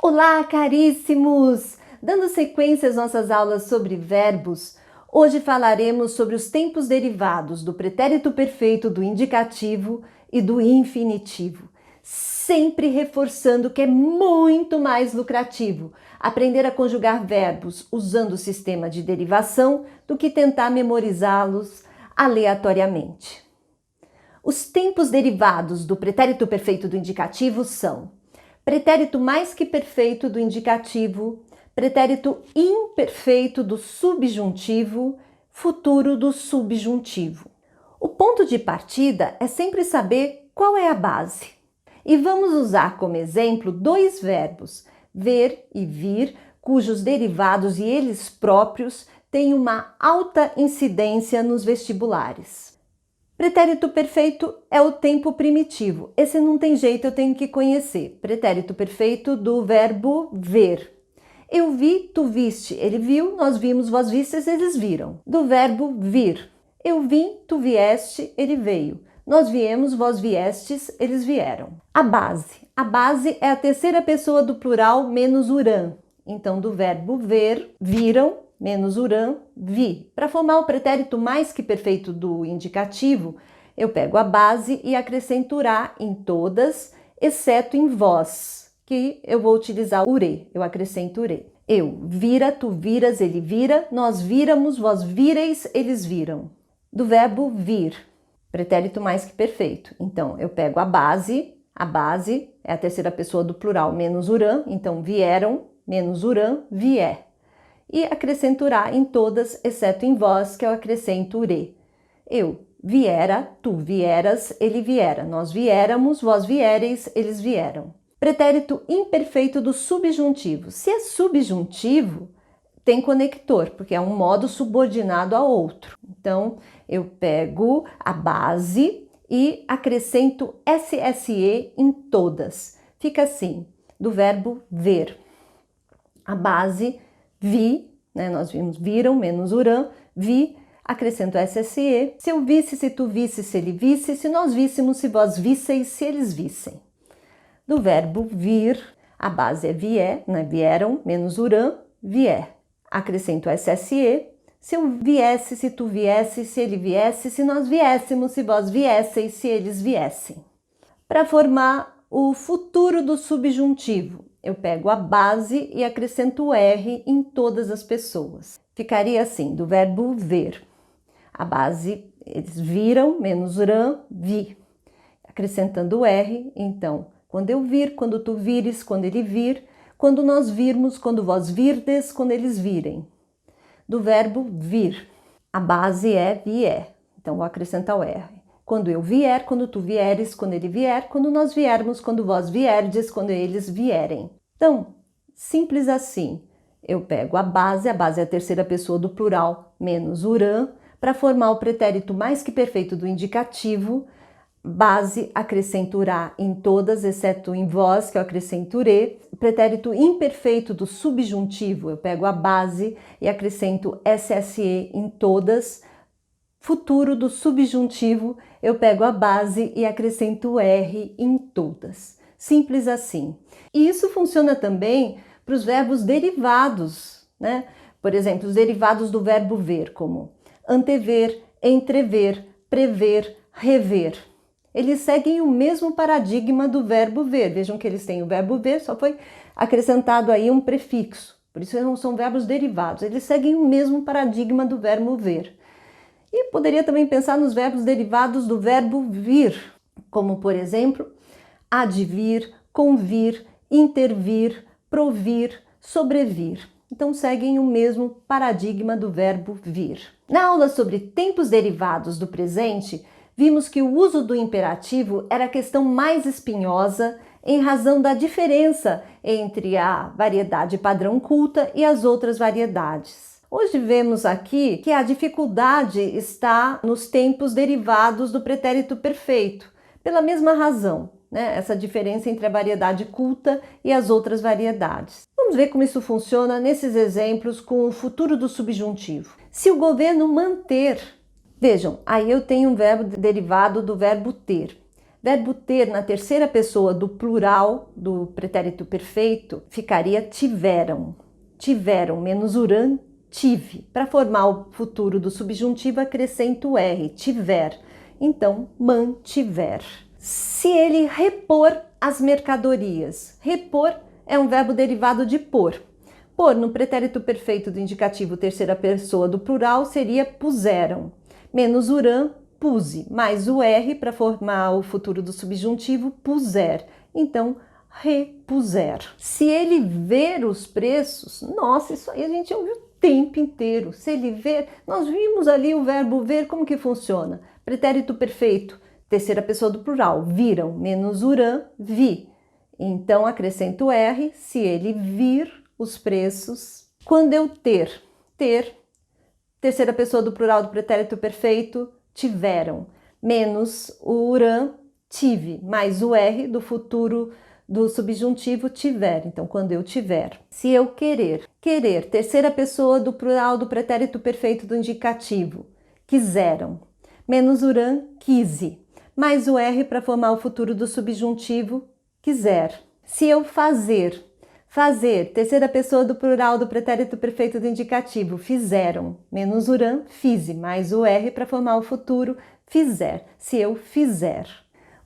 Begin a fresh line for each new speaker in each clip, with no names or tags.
Olá, caríssimos! Dando sequência às nossas aulas sobre verbos, hoje falaremos sobre os tempos derivados do pretérito perfeito, do indicativo e do infinitivo, sempre reforçando que é muito mais lucrativo aprender a conjugar verbos usando o sistema de derivação do que tentar memorizá-los aleatoriamente. Os tempos derivados do pretérito perfeito do indicativo são pretérito mais que perfeito do indicativo, pretérito imperfeito do subjuntivo, futuro do subjuntivo. O ponto de partida é sempre saber qual é a base. E vamos usar como exemplo dois verbos, ver e vir, cujos derivados e eles próprios têm uma alta incidência nos vestibulares. Pretérito perfeito é o tempo primitivo. Esse não tem jeito, eu tenho que conhecer. Pretérito perfeito do verbo ver. Eu vi, tu viste, ele viu, nós vimos, vós vistes, eles viram. Do verbo vir. Eu vim, tu vieste, ele veio. Nós viemos, vós viestes, eles vieram. A base. A base é a terceira pessoa do plural menos urã. Então, do verbo ver, viram, menos urã, vi. Para formar o pretérito mais que perfeito do indicativo, eu pego a base e acrescento urá em todas, exceto em vós, que eu vou utilizar urê, eu acrescento urê. Eu vira, tu viras, ele vira, nós viramos, vós vireis, eles viram. Do verbo vir, pretérito mais que perfeito. Então, eu pego a base é a terceira pessoa do plural menos urã, então vieram, menos urã, vier. E acrescento urá em todas, exceto em vós, que eu acrescento urê. Eu viera, tu vieras, ele viera. Nós viéramos, vós viereis, eles vieram. Pretérito imperfeito do subjuntivo. Se é subjuntivo, tem conector, porque é um modo subordinado a outro. Então, eu pego a base e acrescento SSE em todas. Fica assim, do verbo ver. A base vi, né, nós vimos viram, menos urã, vi, acrescento SSE. Se eu visse, se tu visse, se ele visse, se nós víssemos, se vós visseis, se eles vissem. Do verbo vir, a base é vier, né, vieram, menos urã, vier. Acrescento SSE. Se eu viesse, se tu viesse, se ele viesse, se nós viéssemos, se vós viesseis, se eles viessem. Para formar o futuro do subjuntivo, eu pego a base e acrescento o R em todas as pessoas. Ficaria assim, do verbo ver. A base, eles viram, menos rã, vi. Acrescentando o R, então, quando eu vir, quando tu vires, quando ele vir, quando nós virmos, quando vós virdes, quando eles virem. Do verbo vir. A base é vier, então vou acrescentar o R. Quando eu vier, quando tu vieres, quando ele vier, quando nós viermos, quando vós vierdes, quando eles vierem. Então, simples assim. Eu pego a base é a terceira pessoa do plural, menos urã, para formar o pretérito mais que perfeito do indicativo. Base, acrescento urá em todas, exceto em vós, que eu acrescento urê. O pretérito imperfeito do subjuntivo, eu pego a base e acrescento SSE em todas. Futuro do subjuntivo, eu pego a base e acrescento R em todas. Simples assim. E isso funciona também para os verbos derivados, né? Por exemplo, os derivados do verbo ver, como antever, entrever, prever, rever. Eles seguem o mesmo paradigma do verbo ver. Vejam que eles têm o verbo ver, só foi acrescentado aí um prefixo. Por isso não são verbos derivados. Eles seguem o mesmo paradigma do verbo ver. E poderia também pensar nos verbos derivados do verbo vir, como, por exemplo, advir, convir, intervir, provir, sobrevir. Então, seguem o mesmo paradigma do verbo vir. Na aula sobre tempos derivados do presente, vimos que o uso do imperativo era a questão mais espinhosa em razão da diferença entre a variedade padrão culta e as outras variedades. Hoje vemos aqui que a dificuldade está nos tempos derivados do pretérito perfeito, pela mesma razão, né? Essa diferença entre a variedade culta e as outras variedades. Vamos ver como isso funciona nesses exemplos com o futuro do subjuntivo. Se o governo manter Vejam, aí eu tenho um verbo derivado do verbo ter. Verbo ter na terceira pessoa do plural do pretérito perfeito ficaria tiveram. Tiveram menos uran, tive. Para formar o futuro do subjuntivo, acrescento R, tiver. Então, mantiver. Se ele repor as mercadorias. Repor é um verbo derivado de pôr. Pôr no pretérito perfeito do indicativo terceira pessoa do plural seria puseram. Menos uran, puse, mais o R para formar o futuro do subjuntivo, puser. Então, repuser. Se ele ver os preços, nossa, isso aí a gente ouviu o tempo inteiro. Se ele ver, nós vimos ali o verbo ver, como que funciona? Pretérito perfeito, terceira pessoa do plural, viram, menos uran, vi. Então, acrescento R, se ele vir os preços. Quando eu ter, terceira pessoa do plural do pretérito perfeito, tiveram, menos o uran, tive, mais o R do futuro do subjuntivo tiver. Então, quando eu tiver. Se eu querer, terceira pessoa do plural do pretérito perfeito do indicativo, quiseram, menos uran, quise, mais o R para formar o futuro do subjuntivo, quiser. Se eu fazer, terceira pessoa do plural do pretérito perfeito do indicativo, fizeram, menos uran, fize, mais o R para formar o futuro, fizer, se eu fizer.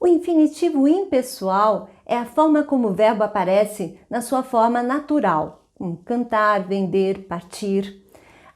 O infinitivo impessoal é a forma como o verbo aparece na sua forma natural, como cantar, vender, partir.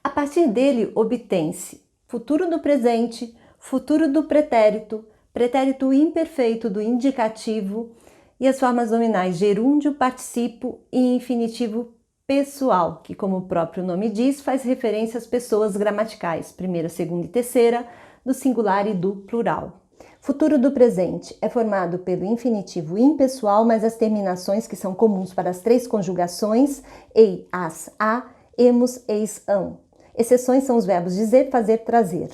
A partir dele obtém-se futuro do presente, futuro do pretérito, pretérito imperfeito do indicativo, e as formas nominais gerúndio, participo e infinitivo pessoal, que, como o próprio nome diz, faz referência às pessoas gramaticais, primeira, segunda e terceira, do singular e do plural. Futuro do presente é formado pelo infinitivo impessoal, mais as terminações que são comuns para as três conjugações, ei, as, a, emos, eis, ão. Exceções são os verbos dizer, fazer, trazer.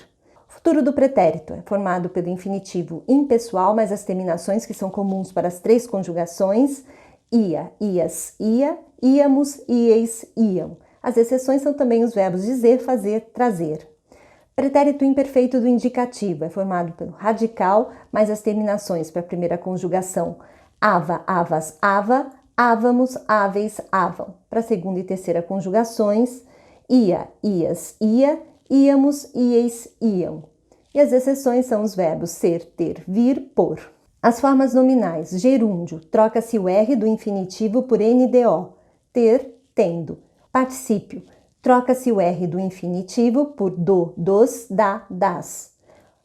Futuro do pretérito é formado pelo infinitivo impessoal, mais as terminações que são comuns para as três conjugações, ia, ias, ia, íamos, ieis, iam. As exceções são também os verbos dizer, fazer, trazer. Pretérito imperfeito do indicativo é formado pelo radical, mais as terminações para a primeira conjugação, ava, avas, ava, ávamos, áveis, avam. Para a segunda e terceira conjugações, ia, ias, ia, íamos, ieis, iam. E as exceções são os verbos ser, ter, vir, por. As formas nominais, gerúndio, troca-se o R do infinitivo por NDO, ter, tendo. Particípio, troca-se o R do infinitivo por do, dos, da, das.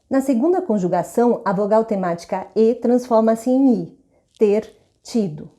Na segunda conjugação, a vogal temática E transforma-se em I, ter, tido.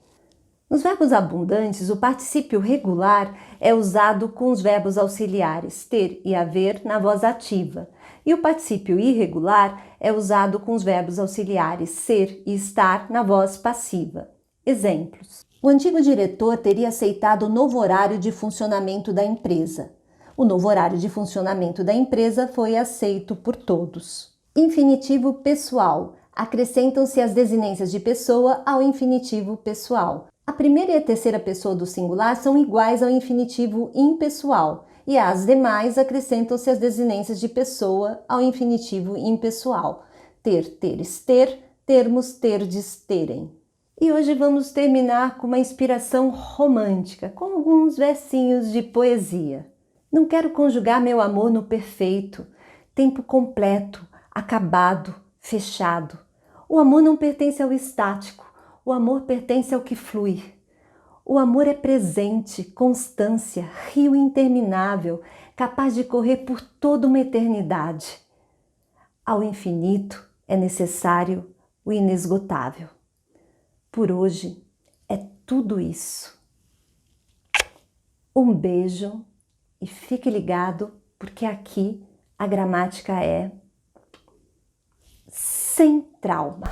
Nos verbos abundantes, o particípio regular é usado com os verbos auxiliares ter e haver na voz ativa, e o particípio irregular é usado com os verbos auxiliares ser e estar na voz passiva. Exemplos. O antigo diretor teria aceitado o novo horário de funcionamento da empresa. O novo horário de funcionamento da empresa foi aceito por todos. Infinitivo pessoal. Acrescentam-se as desinências de pessoa ao infinitivo pessoal. A primeira e a terceira pessoa do singular são iguais ao infinitivo impessoal e às demais acrescentam-se as desinências de pessoa ao infinitivo impessoal. Ter, teres, ter, termos, terdes, terem. E hoje vamos terminar com uma inspiração romântica, com alguns versinhos de poesia. Não quero conjugar meu amor no perfeito, tempo completo, acabado, fechado. O amor não pertence ao estático. O amor pertence ao que flui. O amor é presente, constância, rio interminável, capaz de correr por toda uma eternidade. Ao infinito é necessário o inesgotável. Por hoje é tudo isso. Um beijo e fique ligado, porque aqui a gramática é sem trauma.